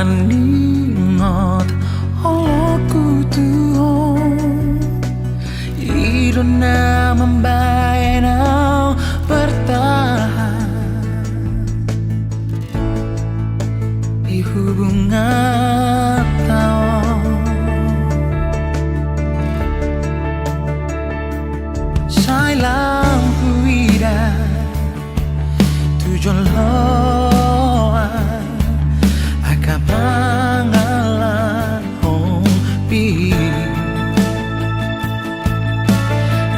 maningot oloku tuong irona membayang bertahan di hubungan sai lampu ida tujuan loan akan pangalan hompi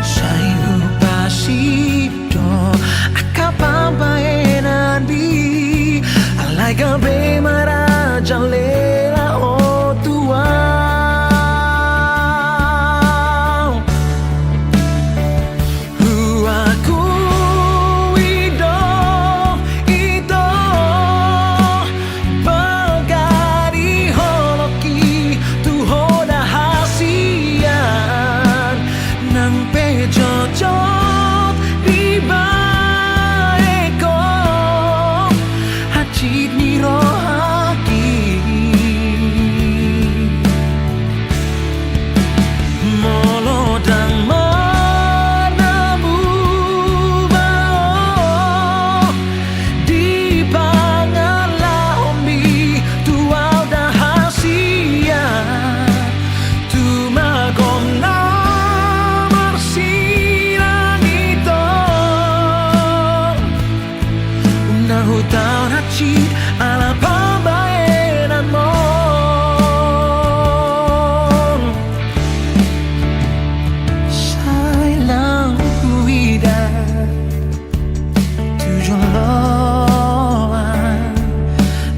sai upasito akan pampaenan di alai gabe marajan lela o tua hutang hati ala pembayaran mo sayang kuida tujuan loan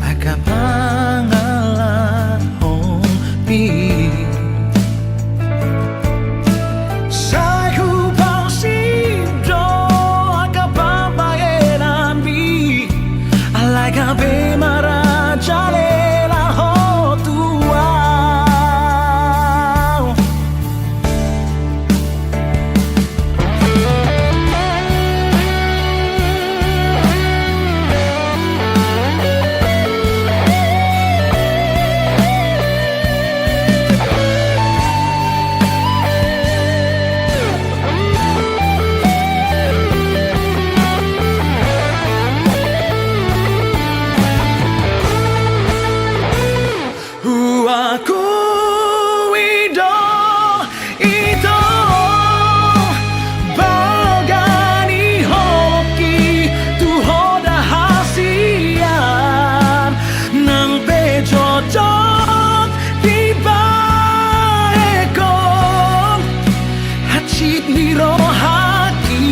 akan pangalan hompi gabe maraja lela ho tua aku ido itu bagani hoki tu hoda hasian nang pejojot di baekon hati niro haki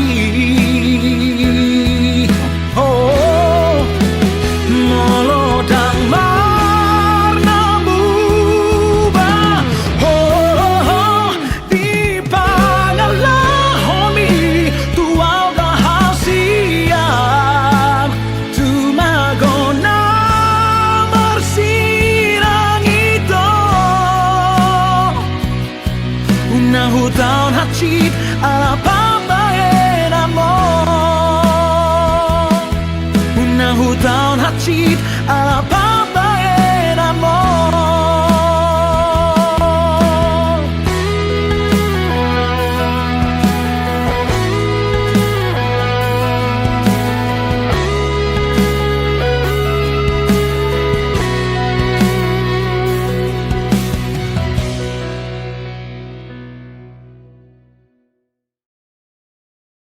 oh molodang hutang hati ala pembayaran mo hutang hati ala